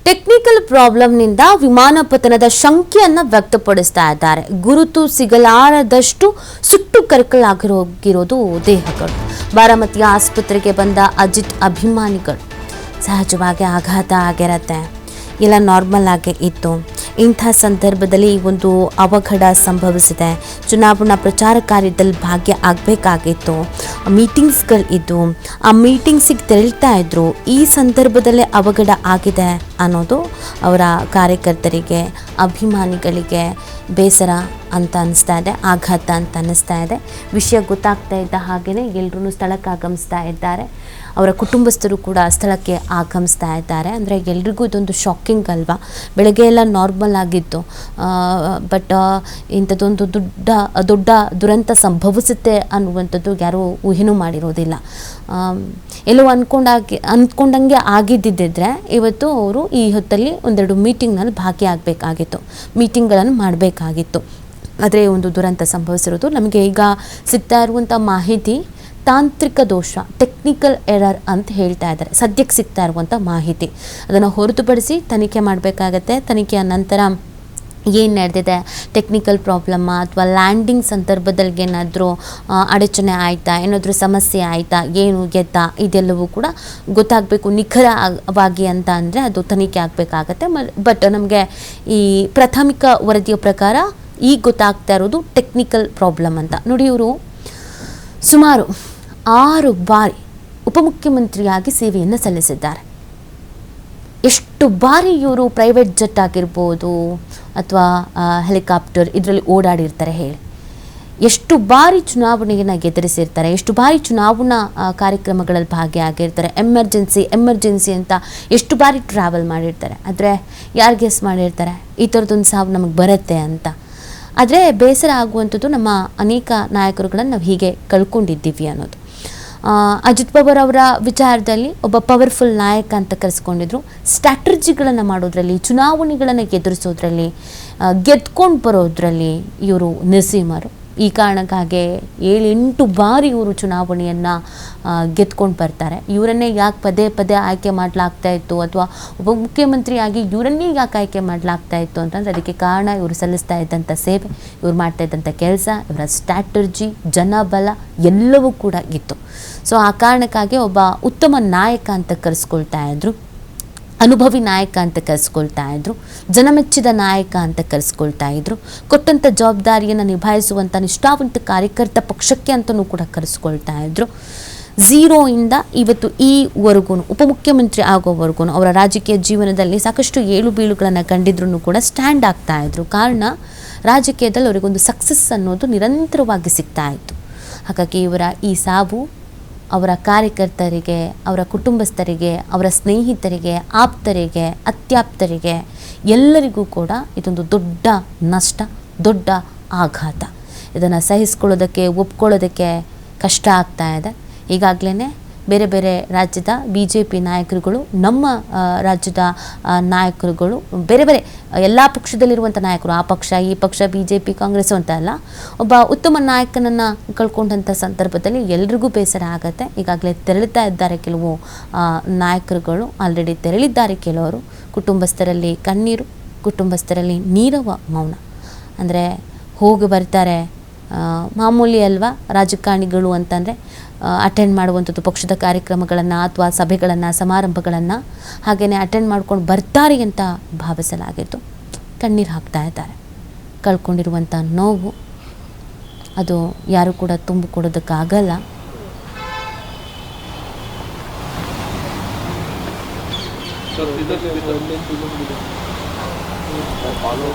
Technical ಪ್ರಾಬ್ಲಮ್ನಿಂದ ವಿಮಾನ ಪತನದ ಶಂಕೆಯನ್ನು ವ್ಯಕ್ತಪಡಿಸ್ತಾ ಇದ್ದಾರೆ. ಗುರುತು ಸಿಗಲಾರದಷ್ಟು ಸುಟ್ಟು ಕರಕಲಾಗಿರೋಗಿರೋದು ದೇಹಗಳು. ಬಾರಾಮತಿಯ ಆಸ್ಪತ್ರೆಗೆ ಬಂದ ಅಜಿತ್ ಅಭಿಮಾನಿಗಳು. ಸಹಜವಾಗಿ ಆಘಾತ ಆಗಿರತ್ತೆ, ಎಲ್ಲ ನಾರ್ಮಲ್ ಆಗಿ ಇತ್ತು. ಇಂಥ ಸಂದರ್ಭದಲ್ಲಿ ಒಂದು ಅವಘಡ ಸಂಭವಿಸಿದೆ. ಚುನಾವಣಾ ಪ್ರಚಾರ ಕಾರ್ಯದಲ್ಲಿ ಭಾಗ್ಯ ಆಗಬೇಕಾಗಿತ್ತು. ಮೀಟಿಂಗ್ಸ್ಗಳಿದ್ದು ಆ ಮೀಟಿಂಗ್ಸಿಗೆ ತೆರಳ್ತಾ ಇದ್ರು. ಈ ಸಂದರ್ಭದಲ್ಲೇ ಅವಘಡ ಆಗಿದೆ ಅನ್ನೋದು ಅವರ ಕಾರ್ಯಕರ್ತರಿಗೆ, ಅಭಿಮಾನಿಗಳಿಗೆ ಬೇಸರ ಅಂತ ಅನ್ನಿಸ್ತಾ ಇದೆ, ಆಘಾತ ಅಂತ ಅನ್ನಿಸ್ತಾ ಇದೆ. ವಿಷಯ ಗೊತ್ತಾಗ್ತಾ ಇದ್ದ ಹಾಗೆಯೇ ಎಲ್ಲರೂ ಸ್ಥಳಕ್ಕೆ ಆಗಮಿಸ್ತಾ ಇದ್ದಾರೆ. ಅವರ ಕುಟುಂಬಸ್ಥರು ಕೂಡ ಸ್ಥಳಕ್ಕೆ ಆಗಮಿಸ್ತಾ ಇದ್ದಾರೆ. ಅಂದರೆ ಎಲ್ರಿಗೂ ಇದೊಂದು ಶಾಕಿಂಗ್ ಅಲ್ವಾ. ಬೆಳಗ್ಗೆ ಎಲ್ಲ ನಾರ್ಮಲ್ ಆಗಿತ್ತು, ಬಟ್ ಇಂಥದ್ದೊಂದು ದೊಡ್ಡ ದುರಂತ ಸಂಭವಿಸುತ್ತೆ ಅನ್ನುವಂಥದ್ದು ಯಾರೂ ಊಹೆನೂ ಮಾಡಿರೋದಿಲ್ಲ. ಎಲ್ಲೋ ಅಂದ್ಕೊಂಡಂಗೆ ಆಗಿದ್ದಿದ್ದರೆ ಇವತ್ತು ಅವರು ಈ ಹೊತ್ತಲ್ಲಿ ಒಂದೆರಡು ಮೀಟಿಂಗ್ನಲ್ಲಿ ಭಾಗಿಯಾಗಬೇಕಾಗಿತ್ತು, ಮೀಟಿಂಗ್ಗಳನ್ನು ಮಾಡಬೇಕಾಗಿತ್ತು. ಆದರೆ ಒಂದು ದುರಂತ ಸಂಭವಿಸಿರೋದು. ನಮಗೆ ಈಗ ಸಿಗ್ತಾ ಇರುವಂಥ ಮಾಹಿತಿ ತಾಂತ್ರಿಕ ದೋಷ, ಟೆಕ್ನಿಕಲ್ ಎರರ್ ಅಂತ ಹೇಳ್ತಾ ಇದ್ದಾರೆ. ಸದ್ಯಕ್ಕೆ ಸಿಗ್ತಾ ಇರುವಂಥ ಮಾಹಿತಿ ಅದನ್ನು ಹೊರತುಪಡಿಸಿ ತನಿಖೆ ಮಾಡಬೇಕಾಗತ್ತೆ. ತನಿಖೆಯ ನಂತರ ಏನು ನಡೆದಿದೆ, ಟೆಕ್ನಿಕಲ್ ಪ್ರಾಬ್ಲಮ್ಮ ಅಥವಾ ಲ್ಯಾಂಡಿಂಗ್ ಸಂದರ್ಭದಲ್ಲಿ ಏನಾದರೂ ಅಡಚಣೆ ಆಯಿತಾ, ಏನಾದರೂ ಸಮಸ್ಯೆ ಆಯಿತಾ, ಏನು ಗೆದ್ದ, ಇದೆಲ್ಲವೂ ಕೂಡ ಗೊತ್ತಾಗಬೇಕು ನಿಖರವಾಗಿ ಅಂತ ಅಂದರೆ ಅದು ತನಿಖೆ ಆಗಬೇಕಾಗತ್ತೆ. ಬಟ್ ನಮಗೆ ಈ ಪ್ರಾಥಮಿಕ ವರದಿಯ ಪ್ರಕಾರ ಈಗ ಗೊತ್ತಾಗ್ತಾ ಇರೋದು ಟೆಕ್ನಿಕಲ್ ಪ್ರಾಬ್ಲಮ್ ಅಂತ. ನೋಡಿ, ಇವರು ಸುಮಾರು 6 ಬಾರಿ ಉಪಮುಖ್ಯಮಂತ್ರಿಯಾಗಿ ಸೇವೆಯನ್ನು ಸಲ್ಲಿಸಿದ್ದಾರೆ. ಎಷ್ಟು ಬಾರಿ ಇವರು ಪ್ರೈವೇಟ್ ಜೆಟ್ ಆಗಿರ್ಬೋದು ಅಥವಾ ಹೆಲಿಕಾಪ್ಟರ್ ಇದರಲ್ಲಿ ಓಡಾಡಿರ್ತಾರೆ ಹೇಳಿ. ಎಷ್ಟು ಬಾರಿ ಚುನಾವಣೆಯನ್ನು ಎದುರಿಸಿರ್ತಾರೆ, ಎಷ್ಟು ಬಾರಿ ಚುನಾವಣಾ ಕಾರ್ಯಕ್ರಮಗಳಲ್ಲಿ ಭಾಗಿಯಾಗಿರ್ತಾರೆ. ಎಮರ್ಜೆನ್ಸಿ ಅಂತ ಎಷ್ಟು ಬಾರಿ ಟ್ರಾವೆಲ್ ಮಾಡಿರ್ತಾರೆ. ಆದರೆ ಯಾರು ಗೆಸ್ ಮಾಡಿರ್ತಾರೆ ಈ ಥರದೊಂದು ಸಾವು ನಮಗೆ ಬರುತ್ತೆ ಅಂತ. ಆದರೆ ಬೇಸರ ಆಗುವಂಥದ್ದು ನಮ್ಮ ಅನೇಕ ನಾಯಕರುಗಳನ್ನು ನಾವು ಹೀಗೆ ಕಳ್ಕೊಂಡಿದ್ದೀವಿ ಅನ್ನೋದು. ಅಜಿತ್ ಪವಾರ್ ಅವರ ವಿಚಾರದಲ್ಲಿ ಒಬ್ಬ ಪವರ್ಫುಲ್ ನಾಯಕ ಅಂತ ಕರೆಸ್ಕೊಂಡಿದ್ರು. ಸ್ಟ್ರಾಟಜಿಗಳನ್ನು ಮಾಡೋದ್ರಲ್ಲಿ, ಚುನಾವಣೆಗಳನ್ನು ಎದುರಿಸೋದ್ರಲ್ಲಿ, ಗೆದ್ಕೊಂಡು ಬರೋದ್ರಲ್ಲಿ ಇವರು ನರಸಿಂಹರು. ಈ ಕಾರಣಕ್ಕಾಗಿ 7-8 ಬಾರಿ ಇವರು ಚುನಾವಣೆಯನ್ನು ಗೆದ್ಕೊಂಡು ಬರ್ತಾರೆ. ಇವರನ್ನೇ ಯಾಕೆ ಪದೇ ಪದೇ ಆಯ್ಕೆ ಮಾಡಲಾಗ್ತಾ ಇತ್ತು ಅಥವಾ ಉಪಮುಖ್ಯಮಂತ್ರಿಯಾಗಿ ಇವರನ್ನೇ ಯಾಕೆ ಆಯ್ಕೆ ಮಾಡಲಾಗ್ತಾ ಇತ್ತು ಅಂತಂದರೆ ಅದಕ್ಕೆ ಕಾರಣ ಇವರು ಸಲ್ಲಿಸ್ತಾ ಇದ್ದಂಥ ಸೇವೆ, ಇವ್ರು ಮಾಡ್ತಾ ಇದ್ದಂಥ ಕೆಲಸ, ಇವರ ಸ್ಟ್ರಾಟರ್ಜಿ, ಜನಬಲ ಎಲ್ಲವೂ ಕೂಡ ಇತ್ತು. ಸೊ ಆ ಕಾರಣಕ್ಕಾಗಿ ಒಬ್ಬ ಉತ್ತಮ ನಾಯಕ ಅಂತ ಕರೆಸ್ಕೊಳ್ತಾ ಇದ್ರು, ಅನುಭವಿ ನಾಯಕ ಅಂತ ಕರೆಸ್ಕೊಳ್ತಾ ಇದ್ರು, ಜನಮೆಚ್ಚಿದ ನಾಯಕ ಅಂತ ಕರೆಸ್ಕೊಳ್ತಾ ಇದ್ರು, ಕೊಟ್ಟಂಥ ಜವಾಬ್ದಾರಿಯನ್ನು ನಿಭಾಯಿಸುವಂಥ ನಿಷ್ಠಾವಂತ ಕಾರ್ಯಕರ್ತ ಪಕ್ಷಕ್ಕೆ ಅಂತಲೂ ಕೂಡ ಕರೆಸ್ಕೊಳ್ತಾ ಇದ್ರು. 0ಇಂದ ಇವತ್ತು ಈವರೆಗೂ ಉಪಮುಖ್ಯಮಂತ್ರಿ ಆಗೋವರೆಗೂ ಅವರ ರಾಜಕೀಯ ಜೀವನದಲ್ಲಿ ಸಾಕಷ್ಟು ಏಳು ಬೀಳುಗಳನ್ನು ಕಂಡಿದ್ರು ಕೂಡ ಸ್ಟ್ಯಾಂಡ್ ಆಗ್ತಾ ಇದ್ರು. ಕಾರಣ ರಾಜಕೀಯದಲ್ಲಿ ಅವರಿಗೊಂದು ಸಕ್ಸಸ್ ಅನ್ನೋದು ನಿರಂತರವಾಗಿ ಸಿಗ್ತಾ ಇತ್ತು. ಹಾಗಾಗಿ ಇವರ ಈ ಸಾವು ಅವರ ಕಾರ್ಯಕರ್ತರಿಗೆ, ಅವರ ಕುಟುಂಬಸ್ಥರಿಗೆ, ಅವರ ಸ್ನೇಹಿತರಿಗೆ, ಆಪ್ತರಿಗೆ, ಅತ್ಯಾಪ್ತರಿಗೆ ಎಲ್ಲರಿಗೂ ಕೂಡ ಇದೊಂದು ದೊಡ್ಡ ನಷ್ಟ, ದೊಡ್ಡ ಆಘಾತ. ಇದನ್ನು ಸಹಿಸ್ಕೊಳ್ಳೋದಕ್ಕೆ, ಒಪ್ಕೊಳ್ಳೋದಕ್ಕೆ ಕಷ್ಟ ಆಗ್ತಾ ಇದೆ. ಈಗಾಗಲೇ ಬೇರೆ ಬೇರೆ ರಾಜ್ಯದ BJP ನಾಯಕರುಗಳು, ನಮ್ಮ ರಾಜ್ಯದ ನಾಯಕರುಗಳು, ಬೇರೆ ಬೇರೆ ಎಲ್ಲ ಪಕ್ಷದಲ್ಲಿರುವಂಥ ನಾಯಕರು, ಆ ಪಕ್ಷ ಈ ಪಕ್ಷ BJP ಕಾಂಗ್ರೆಸ್ ಅಂತ ಅಲ್ಲ, ಒಬ್ಬ ಉತ್ತಮ ನಾಯಕನನ್ನು ಕಳ್ಕೊಂಡಂಥ ಸಂದರ್ಭದಲ್ಲಿ ಎಲ್ರಿಗೂ ಬೇಸರ ಆಗುತ್ತೆ. ಈಗಾಗಲೇ ತೆರಳುತ್ತಾ ಇದ್ದಾರೆ ಕೆಲವು ನಾಯಕರುಗಳು, ಆಲ್ರೆಡಿ ತೆರಳಿದ್ದಾರೆ ಕೆಲವರು. ಕುಟುಂಬಸ್ಥರಲ್ಲಿ ಕಣ್ಣೀರು, ಕುಟುಂಬಸ್ಥರಲ್ಲಿ ನೀರವ ಮೌನ. ಅಂದರೆ ಹೋಗಿ ಬರ್ತಾರೆ, ಮಾಮೂಲಿ ಅಲ್ವಾ ರಾಜಕಾರಣಿಗಳು ಅಂತಂದರೆ ಅಟೆಂಡ್ ಮಾಡುವಂಥದ್ದು ಪಕ್ಷದ ಕಾರ್ಯಕ್ರಮಗಳನ್ನು ಅಥವಾ ಸಭೆಗಳನ್ನು, ಸಮಾರಂಭಗಳನ್ನು ಹಾಗೆಯೇ ಅಟೆಂಡ್ ಮಾಡ್ಕೊಂಡು ಬರ್ತಾರೆ ಅಂತ ಭಾವಿಸಲಾಗಿತ್ತು. ಕಣ್ಣೀರು ಹಾಕ್ತಾ ಇದ್ದಾರೆ. ಕಳ್ಕೊಂಡಿರುವಂಥ ನೋವು ಅದು ಯಾರು ಕೂಡ ತುಂಬಿಕೊಡೋದಕ್ಕಾಗಲ್ಲ. ಫಾಲೋ